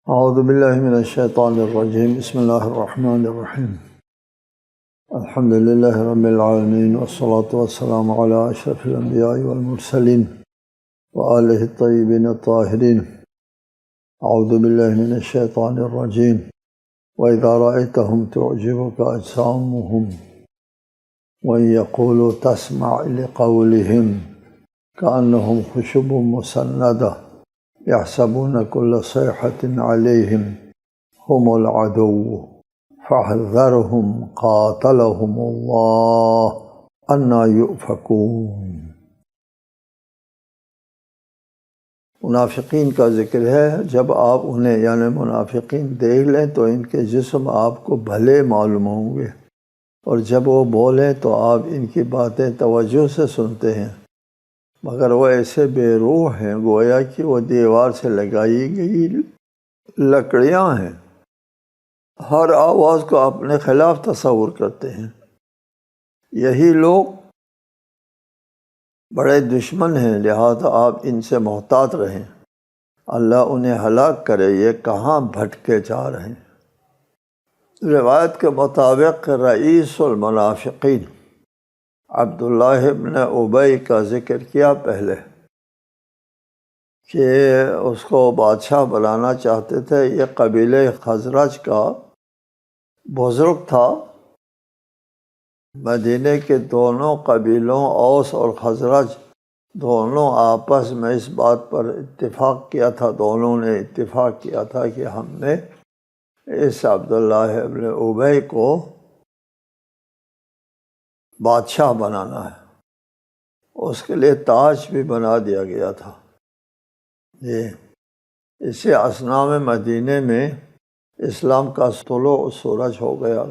اعوذ باللہ من الشیطان الرجیم بسم اللہ الرحمن الرحیم الحمد للہ رب العالمین والصلاة والسلام علی اشرف الانبیاء والمرسلین وآلہ الطیبین الطاہرین اعوذ باللہ من الشیطان الرجیم وَإِذَا رَأَيْتَهُمْ تُعْجِبُكَ أَجْسَامُهُمْ وَإِنْ يَقُولُوا تَسْمَعْ لِقَوْلِهِمْ كَأَنَّهُمْ خُشُبٌ مُّسَنَّدَةٌ يَحْسَبُونَ كُلَّ صَيْحَةٍ عَلَيْهِمْ هُمُ الْعَدُوُّ فَاحْذَرْهُمْ قَاتَلَهُمُ اللَّهُ أَنَّىٰ يُؤْفَكُونَ۔ منافقین کا ذکر ہے۔ جب آپ انہیں یعنی منافقین دیکھ لیں تو ان کے جسم آپ کو بھلے معلوم ہوں گے، اور جب وہ بولیں تو آپ ان کی باتیں توجہ سے سنتے ہیں، مگر وہ ایسے بے روح ہیں گویا کہ وہ دیوار سے لگائی گئی لکڑیاں ہیں، ہر آواز کو اپنے خلاف تصور کرتے ہیں۔ یہی لوگ بڑے دشمن ہیں، لہذا آپ ان سے محتاط رہیں، اللہ انہیں ہلاک کرے، یہ کہاں بھٹکے جا رہے ہیں۔ روایت کے مطابق رئیس المنافقین عبداللہ ابن ابی کا ذکر کیا پہلے کہ اس کو بادشاہ بنانا چاہتے تھے۔ یہ قبیلہ خزرج کا بزرگ تھا۔ مدینہ کے دونوں قبیلوں اوس اور خزرج دونوں آپس میں اس بات پر اتفاق کیا تھا، دونوں نے اتفاق کیا تھا کہ ہم نے اس عبداللہ ابن ابی کو بادشاہ بنانا ہے۔ اس کے لیے تاج بھی بنا دیا گیا تھا۔ اسی اثناء میں مدینہ میں اسلام کا طلوع سورج ہو گیا،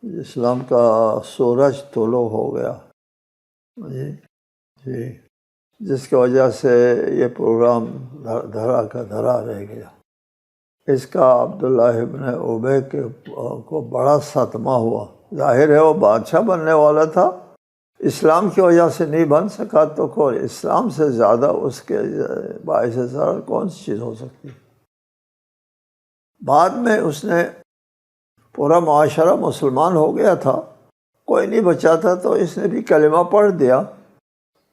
اسلام کا سورج طلوع ہو گیا، جس کی وجہ سے یہ پروگرام دھرا کا دھرا رہ گیا۔ اس کا عبداللہ ابن ابی کو بڑا صدمہ ہوا۔ ظاہر ہے وہ بادشاہ بننے والا تھا، اسلام کی وجہ سے نہیں بن سکا تو کوئی اسلام سے زیادہ اس کے باعث ضرر کون سی چیز ہو سکتی۔ بعد میں اس نے پورا معاشرہ مسلمان ہو گیا تھا، کوئی نہیں بچا تھا، تو اس نے بھی کلمہ پڑھ دیا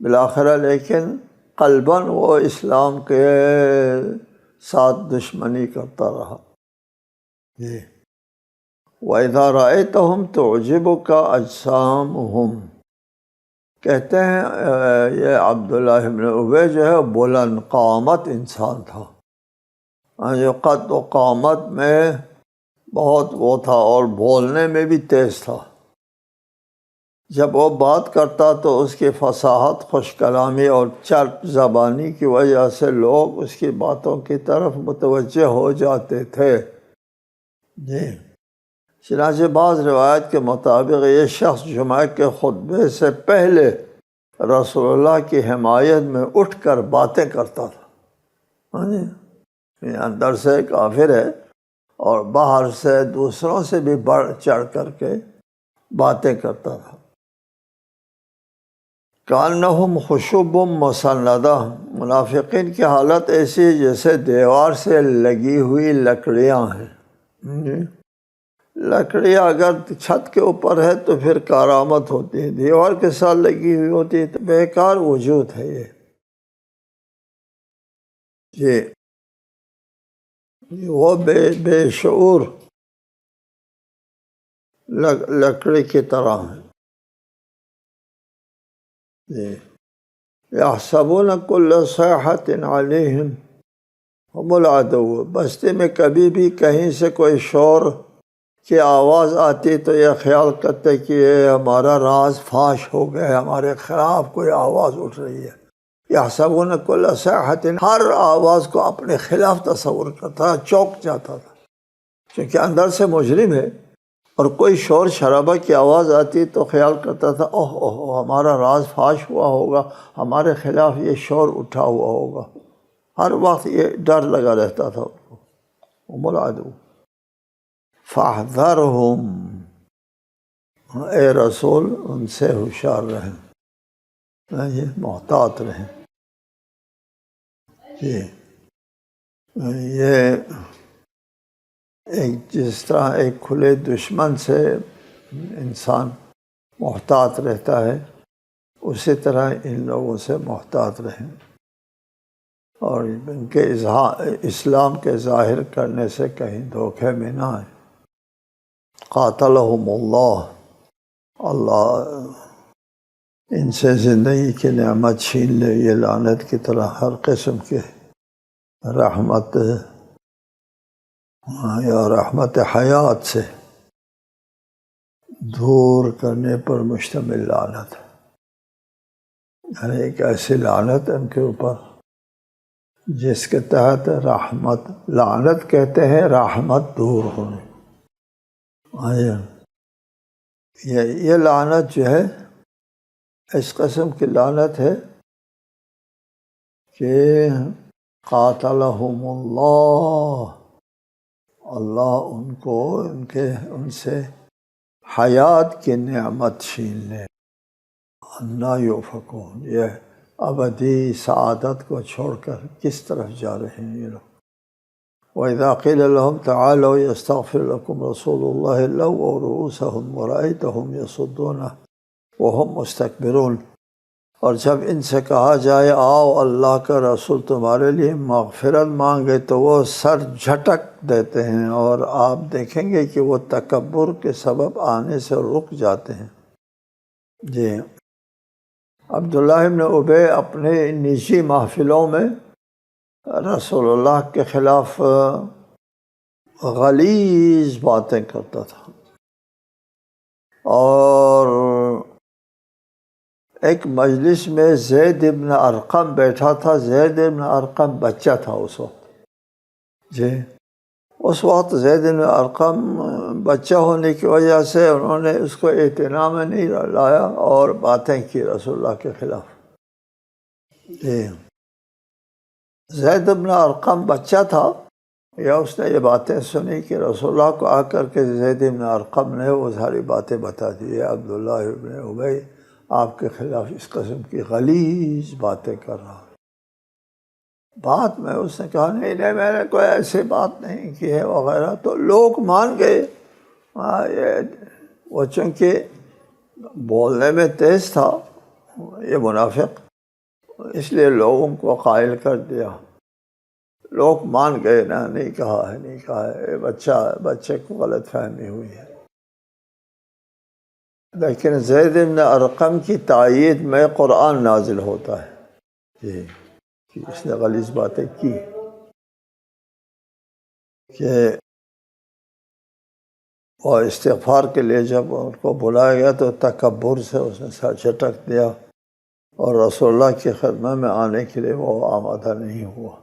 بالآخرہ، لیکن قلباً وہ اسلام کے ساتھ دشمنی کرتا رہا۔ وَإِذَا رَأَيْتَهُمْ تُعْجِبُكَ أَجْسَامُهُمْ، کہتے ہیں یہ عبداللہ ابن ابی جو ہے بلند قامت انسان تھا، جو قد و قامت میں بہت وہ تھا اور بولنے میں بھی تیز تھا۔ جب وہ بات کرتا تو اس کی فصاحت، خوش کلامی اور چرب زبانی کی وجہ سے لوگ اس کی باتوں کی طرف متوجہ ہو جاتے تھے۔ چنانچہ بعض روایت کے مطابق یہ شخص جمعہ کے خطبے سے پہلے رسول اللہ کی حمایت میں اٹھ کر باتیں کرتا تھا۔ اندر سے کافر ہے اور باہر سے دوسروں سے بھی بڑھ چڑھ کر کے باتیں کرتا تھا۔ کأنہم خشب مسندہ، منافقین کی حالت ایسی ہے جیسے دیوار سے لگی ہوئی لکڑیاں ہیں۔ لکڑیاں اگر چھت کے اوپر ہے تو پھر کارآمد ہوتی ہے، دیوار کے ساتھ لگی ہوئی ہوتی ہے تو بیکار وجود ہے یہ۔ وہ بے شعور لکڑی کی طرح ہیں۔ یحسبون کل صیحۃ علیہم ہم العدو، بستی میں کبھی بھی کہیں سے کوئی شور کی آواز آتی تو یہ خیال کرتے کہ یہ ہمارا راز فاش ہو گیا، ہمارے خلاف کوئی آواز اٹھ رہی ہے۔ یحسبون کل صیحۃ، ہر آواز کو اپنے خلاف تصور کرتا، چونک جاتا تھا، کیونکہ اندر سے مجرم ہے، اور کوئی شور شرابہ کی آواز آتی تو خیال کرتا تھا اوہ اوہ ہمارا راز فاش ہوا ہوگا، ہمارے خلاف یہ شور اٹھا ہوا ہوگا، ہر وقت یہ ڈر لگا رہتا تھا ان کو۔ ہم العدو فاحذرہم، اے رسول ان سے ہوشیار رہیں، محتاط رہیں۔ یہ جس طرح ایک کھلے دشمن سے انسان محتاط رہتا ہے، اسی طرح ان لوگوں سے محتاط رہیں اور ان کے اسلام کے ظاہر کرنے سے کہیں دھوکے میں نہ آئیں۔ قاتلہم اللہ، اللہ ان سے زندگی کی نعمت چھین لے، یہ لعنت کی طرح ہر قسم کے رحمت یا رحمت حیات سے دور کرنے پر مشتمل لعنت، یعنی ایک ایسی لعنت ان کے اوپر جس کے تحت رحمت، لعنت کہتے ہیں رحمت دور ہونے۔ یہ لعنت جو ہے اس قسم کی لعنت ہے کہ قاتلہم اللہ، اللہ ان کو ان سے حیات کی نعمت چھین لے، انا یؤفکون، یہ ابدی سعادت کو چھوڑ کر کس طرف جا رہے ہیں یہ لوگ۔ وَإِذَا قِيلَ لَهُمْ تَعَالَوْا يَسْتَغْفِرْ لَكُمْ رَسُولُ اللَّهِ لَوَّوْا رُؤُوسَهُمْ وَرَأَيْتَهُمْ يَصُدُّونَ وَهُمْ مُسْتَكْبِرُونَ، اور جب ان سے کہا جائے آؤ اللہ کا رسول تمہارے لیے مغفرت مانگے تو وہ سر جھٹک دیتے ہیں، اور آپ دیکھیں گے کہ وہ تکبر کے سبب آنے سے رک جاتے ہیں۔ جی، عبداللہ ابن ابی اپنے نجی محفلوں میں رسول اللہ کے خلاف غلیظ باتیں کرتا تھا، اور ایک مجلس میں زید ابن ارقم بیٹھا تھا۔ زید ابن ارقم بچہ تھا اس وقت۔ جی، اس وقت زید ابن ارقم بچہ ہونے کی وجہ سے انہوں نے اس کو اعتنا میں نہیں لایا اور باتیں کی رسول اللہ کے خلاف۔ جی، زید ابن ارقم بچہ تھا، یا اس نے یہ باتیں سنی کہ رسول اللہ کو آ کر کے زید ابن ارقم نے وہ ساری باتیں بتا دی، عبداللہ ابن ابی آپ کے خلاف اس قسم کی غلیظ باتیں کر رہا ہے۔ بعد میں اس نے کہا نہیں میں نے کوئی ایسی بات نہیں کی ہے وغیرہ، تو لوگ مان گئے۔ وہ چونکہ بولنے میں تیز تھا یہ منافق، اس لیے لوگوں کو قائل کر دیا، لوگ مان گئے نا، نہیں کہا ہے، بچے کو غلط فہمی ہوئی ہے۔ لیکن زید بن ارقم کی تائید میں قرآن نازل ہوتا ہے جی، کہ اس نے غلیظ باتیں کی، کہ اور استغفار کے لیے جب ان کو بلایا گیا تو تکبر سے اس نے سر جھٹک دیا، اور رسول اللہ کی خدمت میں آنے کے لیے وہ آمادہ نہیں ہوا۔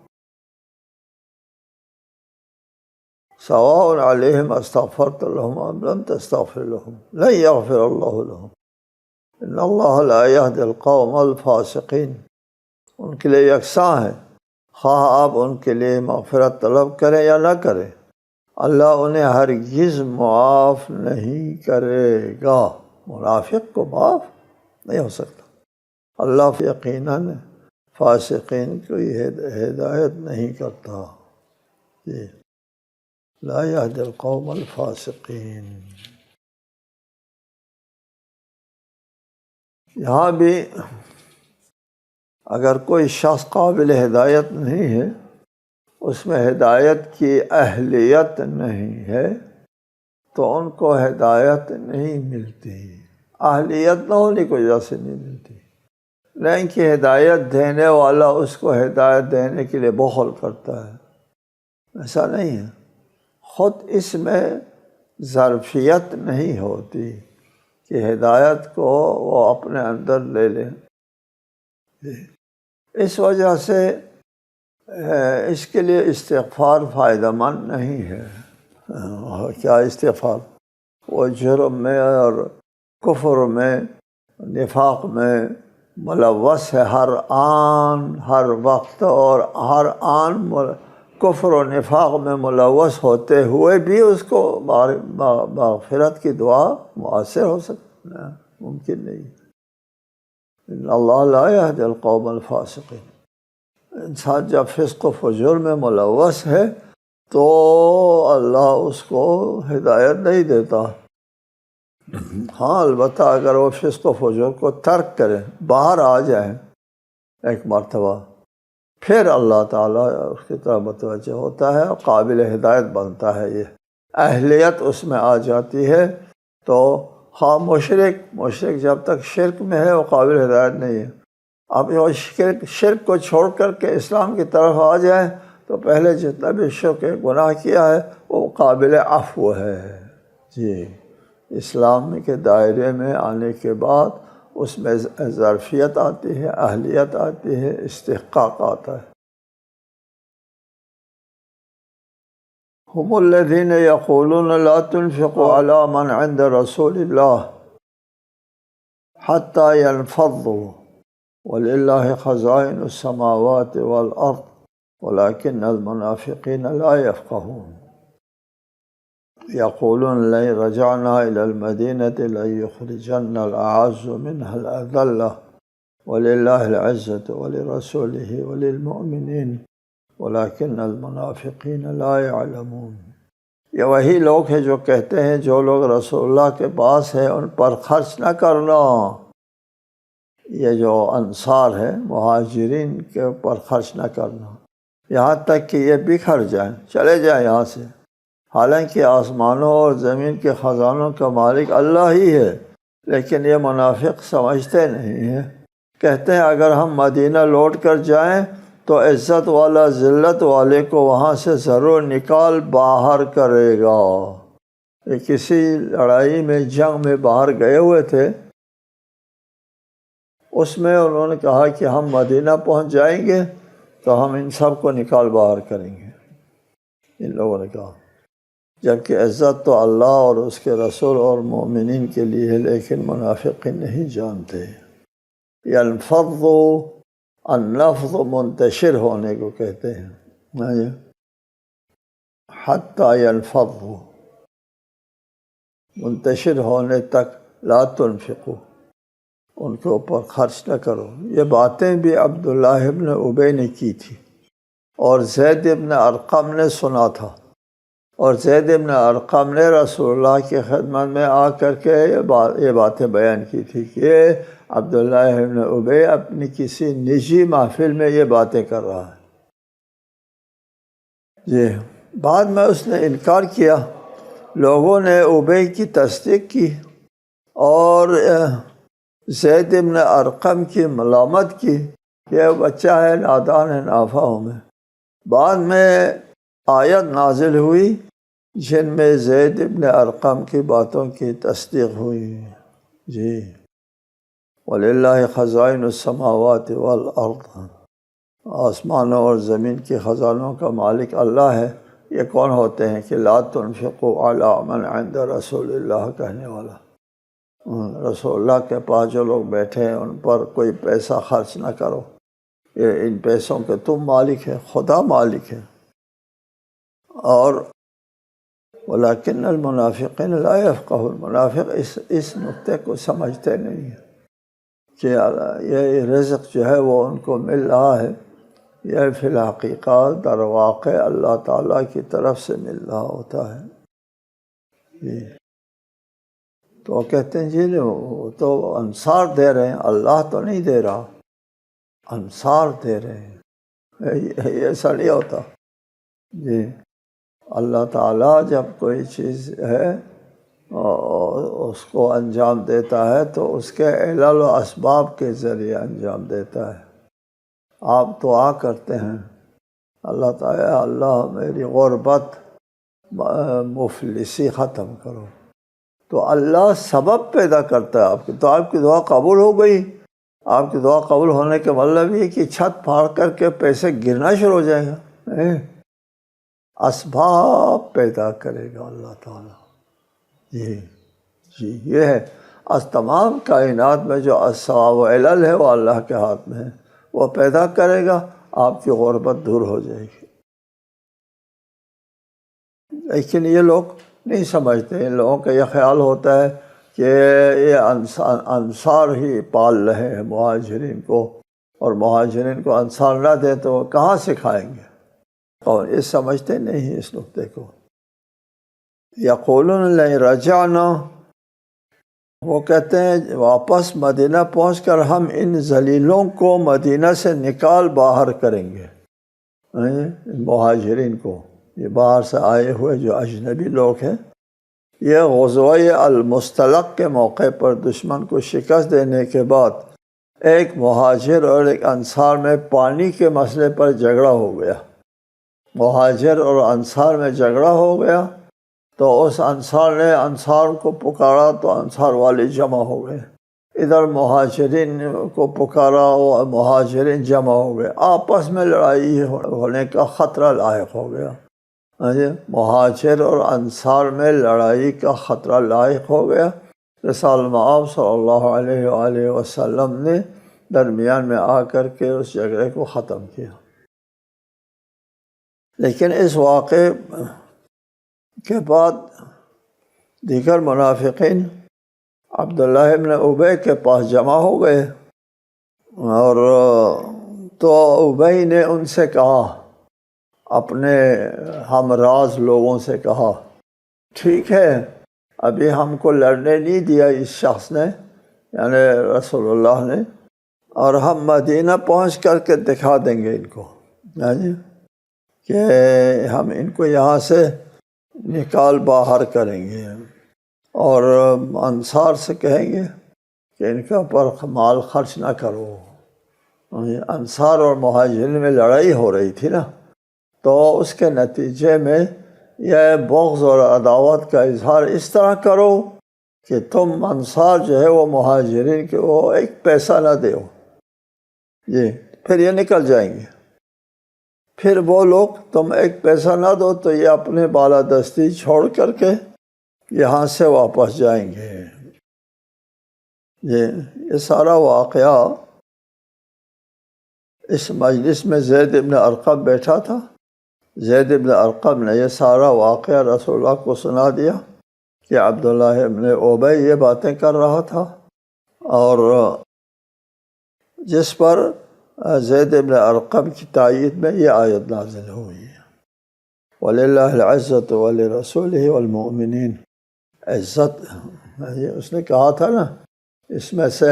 سواء علیہم استغفرت لهم ام لم تستغفر لهم لن یغفر اللہ لهم ان اللہ لا یہدی القوم الفاسقین، ان کے لیے یکساں ہے، خواہ آپ ان کے لیے مغفرت طلب کریں یا نہ کریں، اللہ انہیں ہرگز معاف نہیں کرے گا۔ منافق کو معاف نہیں ہو سکتا، اللہ یقیناً فاسقین کو ہدایت نہیں کرتا۔ جی، لا یہدی القوم الفاسقین۔ یہاں بھی اگر کوئی شخص قابل ہدایت نہیں ہے، اس میں ہدایت کی اہلیت نہیں ہے، تو ان کو ہدایت نہیں ملتی، اہلیت نہ ہونے کی وجہ سے نہیں ملتی، نہیں کہ ہدایت دینے والا اس کو ہدایت دینے کے لیے بخل کرتا ہے، ایسا نہیں ہے، خود اس میں ظرفیت نہیں ہوتی کہ ہدایت کو وہ اپنے اندر لے لیں۔ اس وجہ سے اس کے لیے استغفار فائدہ مند نہیں ہے۔ کیا استغفار؟ وہ جرم میں اور کفر میں، نفاق میں ملوث ہے ہر آن ہر وقت، اور ہر آن کفر و نفاق میں ملوث ہوتے ہوئے بھی اس کو مغفرت کی دعا مؤثر ہو سکتی ہے؟ ممکن نہیں۔ ان اللہ لا یہدی القوم الفاسقین۔ انسان جب فسق و فجور میں ملوث ہے تو اللہ اس کو ہدایت نہیں دیتا۔ ہاں البتہ اگر وہ فسق و فجور کو ترک کرے، باہر آ جائیں ایک مرتبہ، پھر اللہ تعالیٰ اس کی طرف متوجہ ہوتا ہے اور قابل ہدایت بنتا ہے، یہ اہلیت اس میں آ جاتی ہے۔ تو ہاں مشرک جب تک شرک میں ہے وہ قابل ہدایت نہیں ہے۔ اب وہ شرک کو چھوڑ کر کے اسلام کی طرف آ جائے تو پہلے جتنا بھی شرک گناہ کیا ہے وہ قابل عفو ہے۔ جی، اسلام کے دائرے میں آنے کے بعد اس میں ظرفیت آتی ہے، اہلیت آتی ہے، استحقاق آتا ہے۔ هم الذين يقولون لا تنفقوا على من عند رسول الله حتى ينفضوا ولله خزائن السماوات والأرض ولكن المنافقين لا يفقهون يقولون لئن رجعنا إلى المدينة ليخرجن الأعز منها الأذل ولله العزة ولرسوله وللمؤمنين ولكن المنافقين لا يعلمون۔ یہ وہی لوگ ہیں جو کہتے ہیں جو لوگ رسول اللہ کے پاس ہیں ان پر خرچ نہ کرنا۔ یہ جو انصار ہیں مہاجرین کے اوپر خرچ نہ کرنا، یہاں تک کہ یہ بکھر جائیں، چلے جائیں یہاں سے، حالانکہ آسمانوں اور زمین کے خزانوں کا مالک اللہ ہی ہے، لیکن یہ منافق سمجھتے نہیں ہیں۔ کہتے ہیں اگر ہم مدینہ لوٹ کر جائیں تو عزت والا ذلت والے کو وہاں سے ضرور نکال باہر کرے گا۔ یہ کسی لڑائی میں جنگ میں باہر گئے ہوئے تھے، اس میں انہوں نے کہا کہ ہم مدینہ پہنچ جائیں گے تو ہم ان سب کو نکال باہر کریں گے، ان لوگوں نے کہا، جبکہ عزت تو اللہ اور اس کے رسول اور مومنین کے لیے ہے، لیکن منافقین نہیں جانتے۔ ینفض، النفض منتشر ہونے کو کہتے ہیں، حتی ینفض، منتشر ہونے تک، لا تنفقو، ان کے اوپر خرچ نہ کرو۔ یہ باتیں بھی عبداللہ ابن ابی نے کی تھی اور زید ابن ارقم نے سنا تھا، اور زید ابن ارقم نے رسول اللہ کی خدمت میں آ کر کے یہ باتیں بیان کی تھی کہ عبداللہ ابن ابی اپنی کسی نجی محفل میں یہ باتیں کر رہا ہے۔ جی، بعد میں اس نے انکار کیا، لوگوں نے ابی کی تصدیق کی اور زید ابن ارقم کی ملامت کی، یہ بچہ ہے، نادان ہے، نافہم ہے۔ بعد میں آیت نازل ہوئی جن میں زید ابن ارقم کی باتوں کی تصدیق ہوئی۔ جی، وَلِلَّهِ خَزَائِنُ السَّمَاوَاتِ وَالْأَرْضِ، آسمانوں اور زمین کے خزانوں کا مالک اللہ ہے۔ یہ کون ہوتے ہیں کہ لا تنفقوا علی من عند رسول اللہ کہنے والا؟ رسول اللہ کے پاس جو لوگ بیٹھے ہیں ان پر کوئی پیسہ خرچ نہ کرو، یہ ان پیسوں کے تم مالک ہے، خدا مالک ہے۔ اور ولیکن المنافقین لا یفقہون، منافق اس نقطے کو سمجھتے نہیں ہیں کہ یہ رزق جو ہے وہ ان کو مل رہا ہے، یہ فی الحقیقت در واقع اللہ تعالیٰ کی طرف سے مل رہا ہوتا ہے۔ جی، تو وہ کہتے ہیں جی وہ تو انصار دے رہے ہیں، اللہ تو نہیں دے رہا، انصار دے رہے ہیں، یہ ایسا نہیں ہوتا۔ جی، اللہ تعالیٰ جب کوئی چیز ہے اس کو انجام دیتا ہے تو اس کے علل و اسباب کے ذریعے انجام دیتا ہے۔ آپ دعا کرتے ہیں اللہ تعالیٰ، اللہ میری غربت مفلسی ختم کرو، تو اللہ سبب پیدا کرتا ہے آپ کی، تو آپ کی دعا قبول ہو گئی۔ آپ کی دعا قبول ہونے کے مطلب یہ کہ چھت پھاڑ کر کے پیسے گرنا شروع ہو جائے گا، اسباب پیدا کرے گا اللہ تعالیٰ۔ جی، یہ ہے تمام کائنات میں جو اسباب و علل ہے وہ اللہ کے ہاتھ میں ہے، وہ پیدا کرے گا، آپ کی غربت دور ہو جائے گی۔ لیکن یہ لوگ نہیں سمجھتے، ان لوگوں کا یہ خیال ہوتا ہے کہ یہ انصار ہی پال رہے ہیں مہاجرین کو، اور مہاجرین کو انصار نہ دیں تو وہ کہاں سے کھائیں گے؟ اور یہ سمجھتے نہیں اس نقطے کو۔ یقولون لئن رجعنا، وہ کہتے ہیں واپس مدینہ پہنچ کر ہم ان ذلیلوں کو مدینہ سے نکال باہر کریں گے، مہاجرین کو، یہ باہر سے آئے ہوئے جو اجنبی لوگ ہیں۔ یہ غزوہ المستلق کے موقع پر دشمن کو شکست دینے کے بعد ایک مہاجر اور ایک انصار میں پانی کے مسئلے پر جھگڑا ہو گیا۔ مہاجر اور انصار میں جھگڑا ہو گیا تو اس انصار نے انصار کو پکارا تو انصار والے جمع ہو گئے، ادھر مہاجرین کو پکارا اور مہاجرین جمع ہو گئے، آپس میں لڑائی ہونے کا خطرہ لاحق ہو گیا۔ مہاجر اور انصار میں لڑائی کا خطرہ لاحق ہو گیا۔ رسول مآب صلی اللہ علیہ وآلہ وسلم نے درمیان میں آ کر کے اس جھگڑے کو ختم کیا۔ لیکن اس واقعے کے بعد دیگر منافقین عبداللہ ابن ابی کے پاس جمع ہو گئے، اور تو ابی نے ان سے کہا، اپنے ہمراز لوگوں سے کہا، ٹھیک ہے ابھی ہم کو لڑنے نہیں دیا اس شخص نے، یعنی رسول اللہ نے، اور ہم مدینہ پہنچ کر کے دکھا دیں گے ان کو، کہ ہم ان کو یہاں سے نکال باہر کریں گے، اور انصار سے کہیں گے کہ ان کے اوپر مال خرچ نہ کرو۔ انصار اور مہاجرین میں لڑائی ہو رہی تھی نا، تو اس کے نتیجے میں یہ بغض اور عداوت کا اظہار اس طرح کرو کہ تم انصار جو ہے وہ مہاجرین کے وہ ایک پیسہ نہ دیو، پھر یہ نکل جائیں گے۔ پھر وہ لوگ تم ایک پیسہ نہ دو تو یہ اپنے بالادستی چھوڑ کر کے یہاں سے واپس جائیں گے۔ یہ سارا واقعہ اس مجلس میں زید ابن ارقم بیٹھا تھا۔ زید ابن ارقم نے یہ سارا واقعہ رسول اللہ کو سنا دیا کہ عبداللہ ابن ابی یہ باتیں کر رہا تھا، اور جس پر زید ابن ارقم کی تائید میں یہ آیت نازل ہوئی ہے، وَلِلَّهِ الْعِزَّةُ وَلِرَسُولِهِ وَالْمُؤْمِنِينَ۔ عزت، یہ اس نے کہا تھا نا، اس میں سے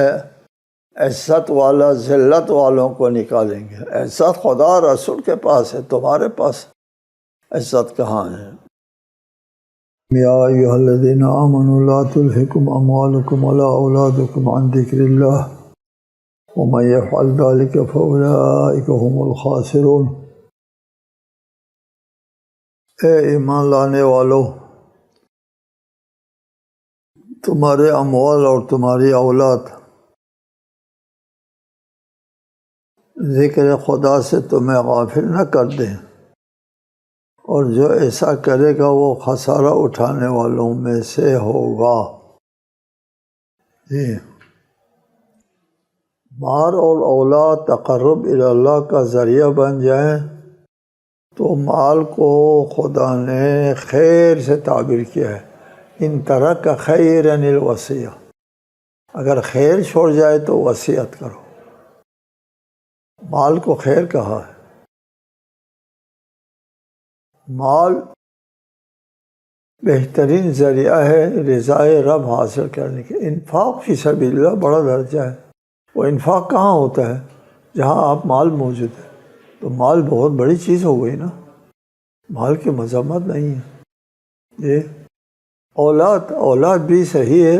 عزت والا ذلت والوں کو نکالیں گے۔ عزت خدا رسول کے پاس ہے، تمہارے پاس عزت کہاں ہے؟ یا ایھا الذین آمنوا لا تلھکم اموالکم ولا اولادکم عن ذکر اللہ ومن یفعل ذلک فاولئک هم الخاسرون۔ اے ایمان لانے والو، تمہارے اموال اور تمہاری اولاد ذکر خدا سے تمہیں غافل نہ کر دیں، اور جو ایسا کرے گا وہ خسارہ اٹھانے والوں میں سے ہوگا۔ مال اور اولاد تقرب اللہ کا ذریعہ بن جائیں تو مال کو خدا نے خیر سے تعبیر کیا ہے، ان ترک خیرا الوصیہ، اگر خیر چھوڑ جائے تو وصیت کرو۔ مال کو خیر کہا ہے۔ مال بہترین ذریعہ ہے رضائے رب حاصل کرنے کے۔ انفاق فی سبیل اللہ بڑا درجہ ہے۔ وہ انفاق کہاں ہوتا ہے؟ جہاں آپ مال موجود ہے، تو مال بہت بڑی چیز ہو گئی نا، مال کی مذمت نہیں ہے۔ یہ اولاد بھی صحیح ہے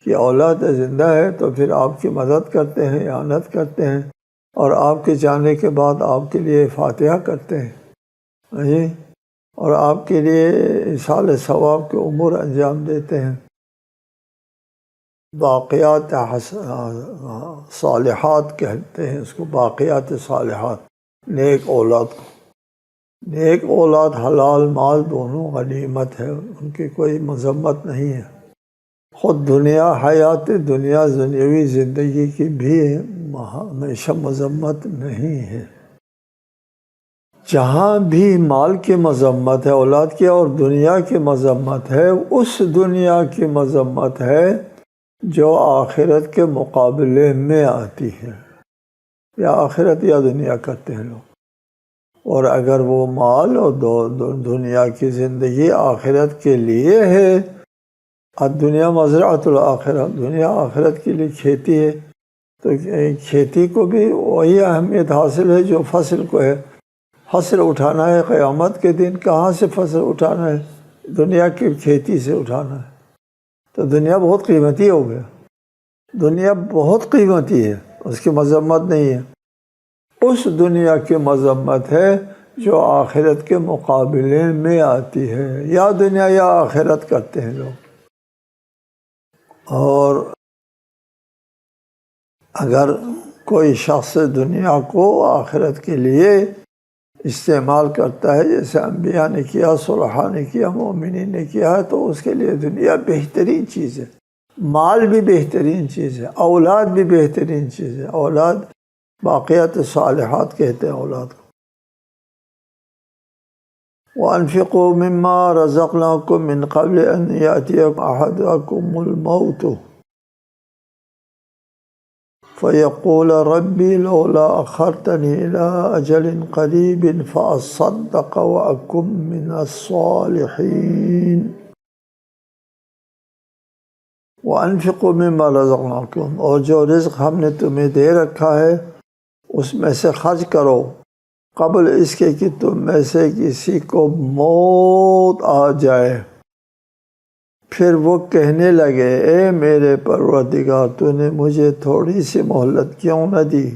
کہ اولاد زندہ ہے تو پھر آپ کی مدد کرتے ہیں، اعانت کرتے ہیں، اور آپ کے جانے کے بعد آپ کے لیے فاتحہ کرتے ہیں، اور آپ کے لیے ایصال ثواب کے امور انجام دیتے ہیں۔ باقیات صالحات کہتے ہیں اس کو، باقیات صالحات، نیک اولاد کو۔ نیک اولاد حلال مال دونوں غنیمت ہے، ان کی کوئی مذمت نہیں ہے۔ خود دنیا، حیات دنیا، دنیاوی زندگی کی بھی ہمیشہ مذمت نہیں ہے۔ جہاں بھی مال کی مذمت ہے اولاد کی اور دنیا کی مذمت ہے، اس دنیا کی مذمت ہے جو آخرت کے مقابلے میں آتی ہے۔ یا آخرت یا دنیا کرتے ہیں لوگ، اور اگر وہ مال اور دنیا کی زندگی آخرت کے لیے ہے، دنیا مزرعۃ الآخرہ، دنیا آخرت کے لیے کھیتی ہے، تو کھیتی کو بھی وہی اہمیت حاصل ہے جو فصل کو ہے۔ فصل اٹھانا ہے قیامت کے دن، کہاں سے فصل اٹھانا ہے؟ دنیا کی کھیتی سے اٹھانا ہے۔ تو دنیا بہت قیمتی ہو گیا، دنیا بہت قیمتی ہے، اس کی مذمت نہیں ہے، اس دنیا کی مذمت ہے جو آخرت کے مقابلے میں آتی ہے۔ یا دنیا یا آخرت کرتے ہیں لوگ۔ اور اگر کوئی شخص دنیا کو آخرت کے لیے استعمال کرتا ہے، جیسے انبیاء نے کیا، صلحاء نے کیا، مومنین نے کیا ہے، تو اس کے لیے دنیا بہترین چیز ہے، مال بھی بہترین چیز ہے، اولاد بھی بہترین چیز ہے۔ اولاد باقیات صالحات کہتے ہیں اولاد کو۔ وَأَنفِقُوا مِمَّا رَزَقْنَاكُم مِّن قَبْلِ أَن يَأْتِيَكُمْ أَحَدَكُمُ الْمَوْتُ فَيَقُولَ رَبِّ لَوْلَا أَخَّرْتَنِي إِلَىٰ أَجَلٍ قَرِيبٍ فَأَصَّدَّقَ وَأَكُن مِّنَ الصَّالِحِينَ۔ وَأَنفِقُوا مِمَّا رَزَقْنَاكُم، اور جو رزق ہم نے تمہیں دے رکھا ہے اس میں سے خرچ کرو، قبل اس کے کہ تم میں سے کسی کو موت آ جائے، پھر وہ کہنے لگے اے میرے پروردگار تو نے مجھے تھوڑی سی مہلت کیوں نہ دی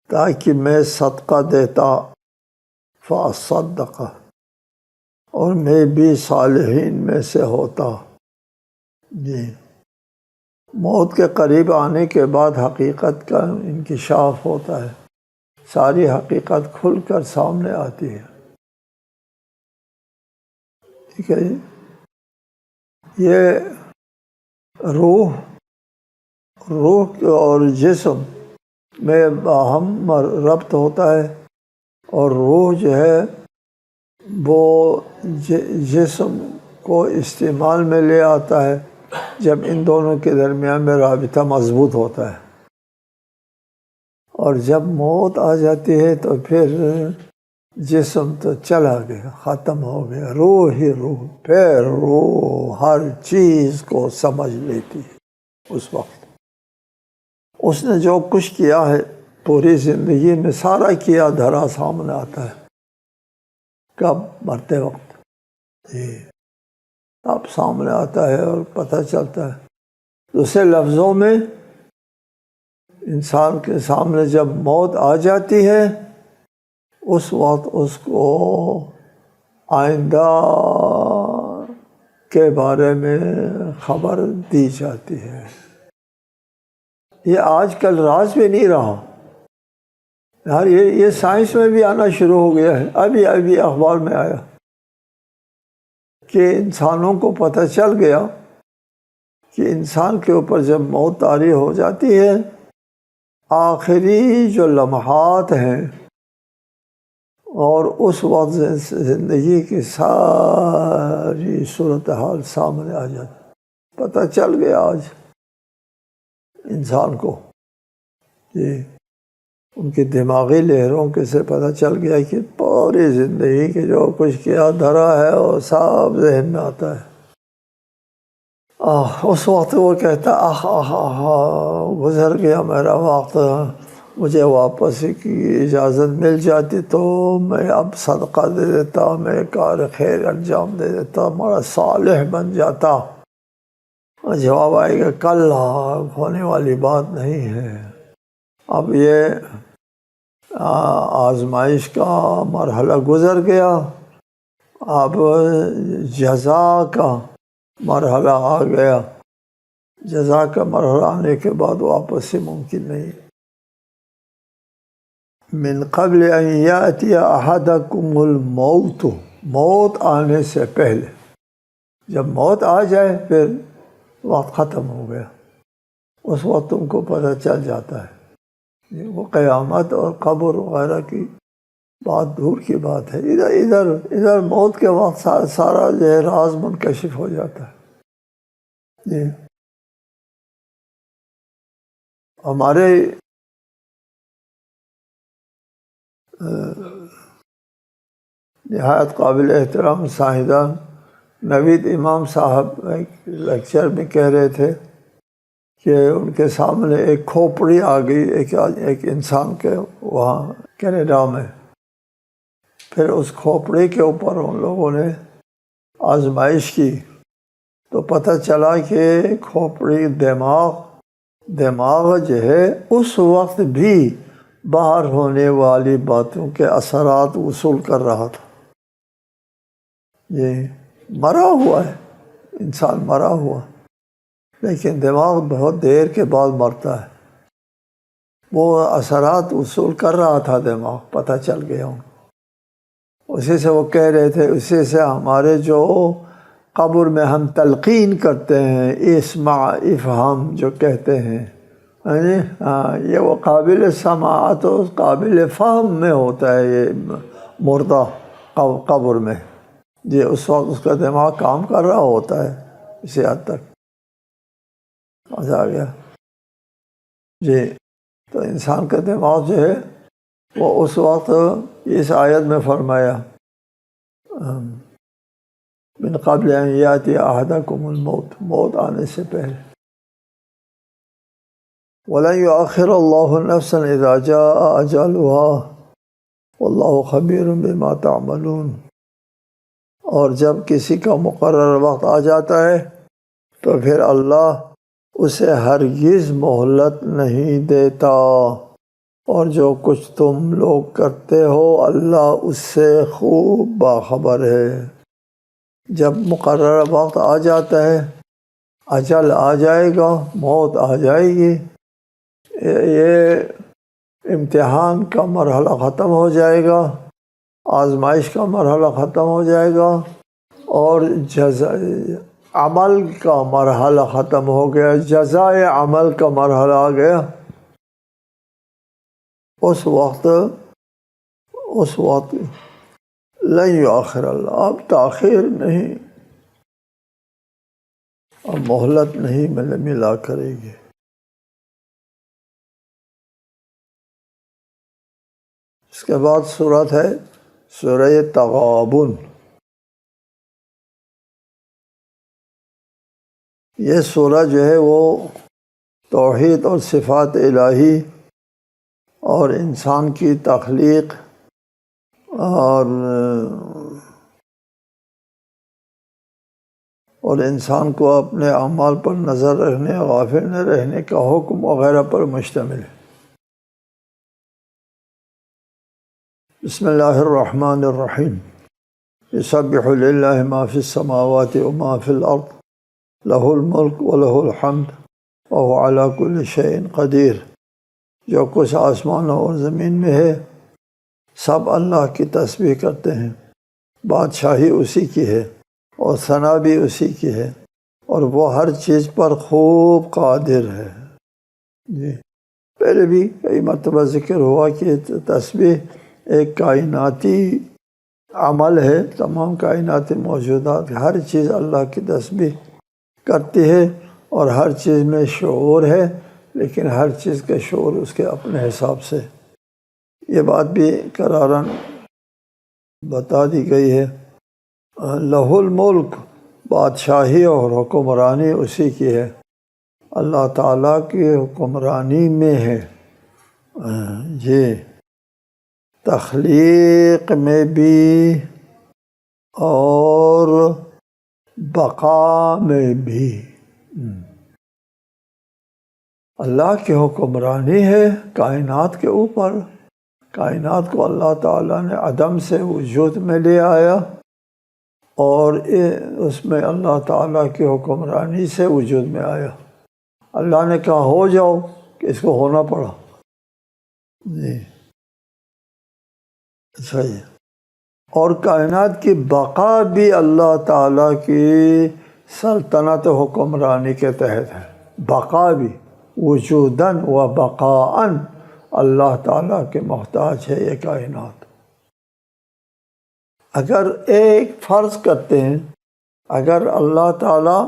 تاکہ میں صدقہ دیتا، فاصدق، اور میں بھی صالحین میں سے ہوتا۔ جی، موت کے قریب آنے کے بعد حقیقت کا انکشاف ہوتا ہے، ساری حقیقت کھل کر سامنے آتی ہے۔ ٹھیک ہے جی، یہ روح اور جسم میں باہم ربط ہوتا ہے، اور روح جو ہے وہ جسم کو استعمال میں لے آتا ہے جب ان دونوں کے درمیان میں رابطہ مضبوط ہوتا ہے، اور جب موت آ جاتی ہے تو پھر جسم تو چلا گیا، ختم ہو گیا، روح ہی روح، پھر روح ہر چیز کو سمجھ لیتی ہے۔ اس وقت اس نے جو کچھ کیا ہے پوری زندگی میں، سارا کیا دھرا سامنے آتا ہے، کب؟ مرتے وقت، جی، اب سامنے آتا ہے اور پتہ چلتا ہے۔ دوسرے لفظوں میں انسان کے سامنے جب موت آ جاتی ہے اس وقت اس کو آئندہ کے بارے میں خبر دی جاتی ہے۔ یہ آج کل راز بھی نہیں رہا یار، یہ سائنس میں بھی آنا شروع ہو گیا ہے۔ ابھی اخبار میں آیا کہ انسانوں کو پتہ چل گیا کہ انسان کے اوپر جب موت طاری ہو جاتی ہے، آخری جو لمحات ہیں اور اس وقت زندگی کی ساری صورتحال سامنے آ جاتی، پتہ چل گیا آج انسان کو، جی، ان کی دماغی لہروں کے سے پتہ چل گیا کہ پوری زندگی کے جو کچھ کیا دھرا ہے وہ سب ذہن میں آتا ہے۔ اس وقت وہ کہتا گزر گیا میرا وقت، مجھے واپس کی اجازت مل جاتی تو میں اب صدقہ دے دیتا، میں کار خیر انجام دے دیتا، ہمارا صالح بن جاتا۔ جواب آئے گا کل ہونے والی بات نہیں ہے، اب یہ آزمائش کا مرحلہ گزر گیا، اب جزا کا مرحلہ آ گیا، جزا کا مرحلہ آنے کے بعد واپس ممکن نہیں۔ من قبل ان یاتی احدکم الموت، موت آنے سے پہلے، جب موت آ جائے پھر وقت ختم ہو گیا، اس وقت تم کو پتہ چل جاتا ہے۔ وہ قیامت اور قبر وغیرہ کی بات دور کی بات ہے، ادھر موت کے وقت سارا جو ہے راز منکشف ہو جاتا ہے۔ جی ہمارے نہایت قابل احترام سائنسدان نوید امام صاحب ایک لیکچر میں کہہ رہے تھے کہ ان کے سامنے ایک کھوپڑی آ گئی ایک انسان کے وہاں کینیڈا میں. پھر اس کھوپڑی کے اوپر ان لوگوں نے آزمائش کی تو پتہ چلا کہ کھوپڑی دماغ جو ہے اس وقت بھی باہر ہونے والی باتوں کے اثرات وصول کر رہا تھا. یہ مرا ہوا ہے، انسان مرا ہوا، لیکن دماغ بہت دیر کے بعد مرتا ہے. وہ اثرات وصول کر رہا تھا دماغ، پتہ چل گیا ہوں. اسی سے وہ کہہ رہے تھے، اسی سے ہمارے جو قبر میں ہم تلقین کرتے ہیں، اسمع افہام جو کہتے ہیں، یہ وہ قابل سماعت و قابل فہم میں ہوتا ہے. یہ مردہ قبر میں جی اس وقت اس کا دماغ کام کر رہا ہوتا ہے اسی حد تک. مزہ آ گیا جی. تو انسان کا دماغ جو ہے وہ اس وقت اس آیت میں فرمایا من قبل ان یاتی احدکم الموت، موت آنے سے پہلے. وَلَن يُؤَخِّرَ اللَّهُ نَفْسًا إِذَا جَاءَ أَجَلُهَا وَاللَّهُ خَبِيرٌ بِمَا تَعْمَلُونَ. اور جب کسی کا مقرر وقت آ جاتا ہے تو پھر اللہ اسے ہرگز مہلت نہیں دیتا، اور جو کچھ تم لوگ کرتے ہو اللہ اس سے خوب باخبر ہے. جب مقرر وقت آ جاتا ہے، اجل آ جائے گا، موت آ جائے گی، یہ امتحان کا مرحلہ ختم ہو جائے گا، آزمائش کا مرحلہ ختم ہو جائے گا، اور عمل کا مرحلہ ختم ہو گیا، جزائے عمل کا مرحلہ آ گیا. اس وقت لن یؤخر اللہ، اب تاخیر نہیں، اب مہلت نہیں ملا کرے گی. اس کے بعد سورت ہے سورہ تغابن. یہ سورہ جو ہے وہ توحید اور صفات الہی اور انسان کی تخلیق اور انسان کو اپنے اعمال پر نظر رکھنے، غافل نہ رہنے کا حکم وغیرہ پر مشتمل ہے. بسم اللہ الرحمن الرحیم. یسبح للہ ما فی السماوات وما فی الارض لہ الملک ولہ الحمد وہو علی کل شیء قدیر. جو کچھ آسمانوں اور زمین میں ہے سب اللہ کی تسبیح کرتے ہیں، بادشاہی اسی کی ہے اور ثنا بھی اسی کی ہے، اور وہ ہر چیز پر خوب قادر ہے. جی پہلے بھی کئی مرتبہ ذکر ہوا کہ تسبیح ایک کائناتی عمل ہے. تمام کائناتی موجودات ہر چیز اللہ کی تسبیح کرتی ہے، اور ہر چیز میں شعور ہے، لیکن ہر چیز کا شعور اس کے اپنے حساب سے. یہ بات بھی قراراً بتا دی گئی ہے. لہ الملک، بادشاہی اور حکمرانی اسی کی ہے، اللہ تعالیٰ کی حکمرانی میں ہے. یہ تخلیق میں بھی اور بقا میں بھی اللہ کی حکمرانی ہے کائنات کے اوپر. کائنات کو اللہ تعالیٰ نے عدم سے وجود میں لے آیا، اور اس میں اللہ تعالیٰ کی حکمرانی سے وجود میں آیا. اللہ نے کہا ہو جاؤ کہ اس کو ہونا پڑا. جی صحیح. اور کائنات کی بقا بھی اللہ تعالیٰ کی سلطنت و حکمرانی کے تحت ہے. بقا بھی وجوداً و بقاءً اللہ تعالیٰ کے محتاج ہے یہ کائنات. اگر ایک فرض کرتے ہیں، اگر اللہ تعالیٰ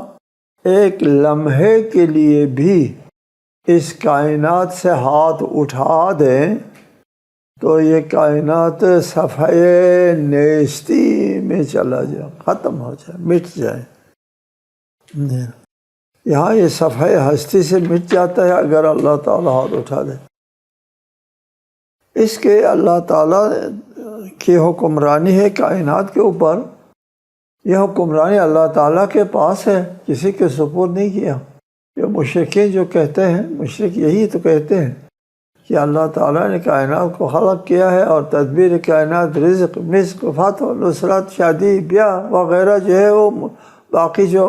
ایک لمحے کے لیے بھی اس کائنات سے ہاتھ اٹھا دیں تو یہ کائنات صفحے نیستی میں چلا جائے، ختم ہو جائے، مٹ جائے۔ یہاں یہ صفحے ہستی سے مٹ جاتا ہے اگر اللہ تعالیٰ ہاتھ اٹھا دے۔ اس کے اللہ تعالیٰ کی حکمرانی ہے کائنات کے اوپر، یہ حکمرانی اللہ تعالیٰ کے پاس ہے، کسی کے سپرد نہیں کیا۔ یہ مشرکین جو کہتے ہیں، مشرک یہی تو کہتے ہیں کہ اللہ تعالیٰ نے کائنات کو خلق کیا ہے اور تدبیر کائنات، رزق، مسق، فتح، نصرت، شادی، بیاہ وغیرہ جو ہے وہ باقی جو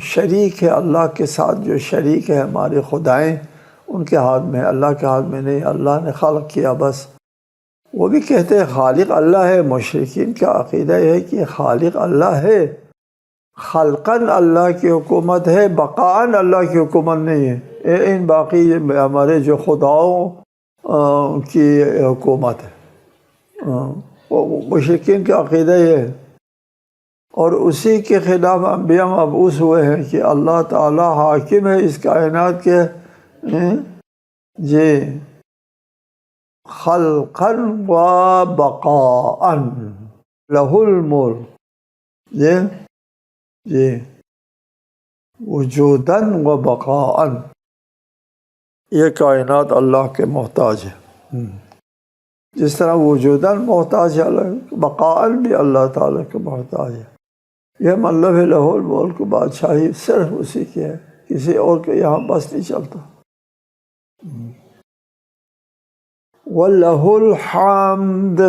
شریک ہے اللہ کے ساتھ، جو شریک ہے ہمارے خدائیں، ان کے ہاتھ میں، اللہ کے ہاتھ میں نہیں، اللہ نے خلق کیا بس۔ وہ بھی کہتے ہیں خالق اللہ ہے۔ مشرکین کا عقیدہ یہ ہے کہ خالق اللہ ہے، خلقاً اللہ کی حکومت ہے، بقاءً اللہ کی حکومت نہیں ہے۔ ان باقی ہمارے جو خداؤں کی حکومت ہے، وہ مشرکین کا عقیدہ یہ ہے، اور اسی کے خلاف انبیاء مبعوث ہوئے ہیں کہ اللہ تعالیٰ حاکم ہے اس کائنات کے، جی، خلقاً و بقاءً لہ الملک، جی وجوداً و بقاءً، یہ کائنات اللہ کے محتاج ہے، جس طرح وجوداً محتاج ہے اللہ، بقاءً بھی اللہ تعالیٰ کے محتاج ہے۔ یہ مطلب ہے لہ الملک، بادشاہی صرف اسی کی ہے، کسی اور کے یہاں بس نہیں چلتا۔ وَلَهُ الْحَمْدُ،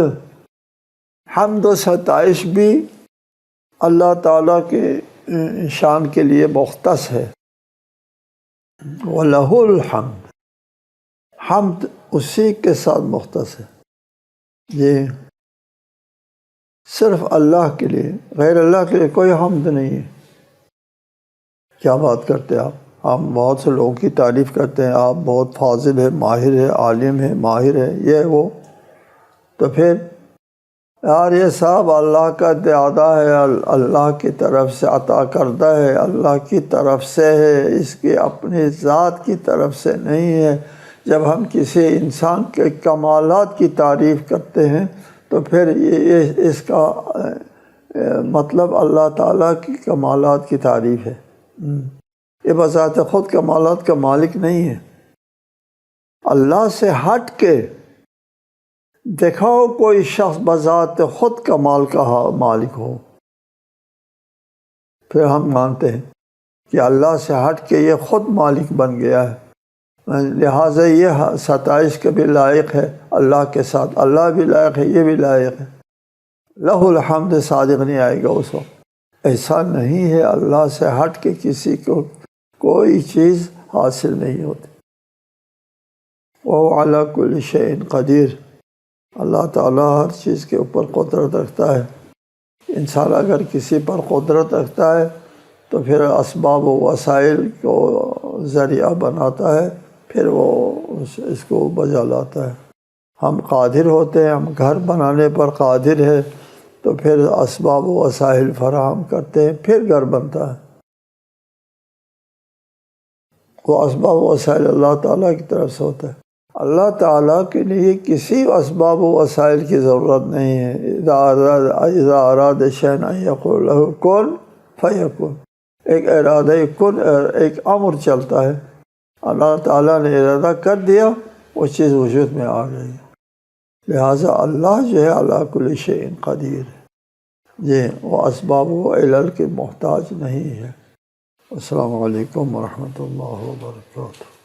حمد و ستائش بھی اللہ تعالیٰ کے شان کے لیے مختص ہے۔ وَلَهُ الْحَمْدُ، حمد اسی کے ساتھ مختص ہے، یہ صرف اللہ کے لیے، غیر اللہ کے لیے کوئی حمد نہیں ہے۔ کیا بات کرتے ہیں آپ؟ ہم بہت سے لوگوں کی تعریف کرتے ہیں، آپ بہت فاضل ہے، ماہر ہے، عالم ہے، ماہر ہے، یہ وہ، تو پھر یار یہ سب اللہ کا دعا ہے، اللہ کی طرف سے عطا کردہ ہے، اللہ کی طرف سے ہے، اس کی اپنی ذات کی طرف سے نہیں ہے۔ جب ہم کسی انسان کے کمالات کی تعریف کرتے ہیں تو پھر اس کا مطلب اللہ تعالیٰ کی کمالات کی تعریف ہے۔ یہ بذات خود کمالات کا مالک نہیں ہے۔ اللہ سے ہٹ کے دکھاؤ کوئی شخص بذات خود کمال کا مالک ہو، پھر ہم مانتے ہیں کہ اللہ سے ہٹ کے یہ خود مالک بن گیا ہے، لہٰذا یہ ستائش کے بھی لائق ہے اللہ کے ساتھ، اللہ بھی لائق ہے، یہ بھی لائق ہے۔ لہ الحمد صادق نہیں آئے گا اس وقت، ایسا نہیں ہے، اللہ سے ہٹ کے کسی کو کوئی چیز حاصل نہیں ہوتی۔ وَهُوَ عَلَىٰ كُلِّ شَيْءٍ قدیر، اللہ تعالیٰ ہر چیز کے اوپر قدرت رکھتا ہے۔ انسان اگر کسی پر قدرت رکھتا ہے تو پھر اسباب و وسائل کو ذریعہ بناتا ہے، پھر وہ اس کو بجا لاتا ہے۔ ہم قادر ہوتے ہیں، ہم گھر بنانے پر قادر ہے تو پھر اسباب و وسائل فراہم کرتے ہیں، پھر گھر بنتا ہے۔ وہ اسباب و وسائل اللہ تعالیٰ کی طرف سے ہوتا ہے۔ اللہ تعالیٰ کے لیے کسی اسباب و وسائل کی ضرورت نہیں ہے۔ اذا اراد شیئا ان یقول له کن فیکن، ایک ارادہ کن، ایک امر چلتا ہے، اللہ تعالیٰ نے ارادہ کر دیا، وہ چیز وجود میں آ گئی۔ لہٰذا اللہ جو ہے علی کل شیء قدیر ہے، یہ وہ اسباب و علل کے محتاج نہیں ہے۔ السلام علیکم ورحمۃ اللہ وبرکاتہ۔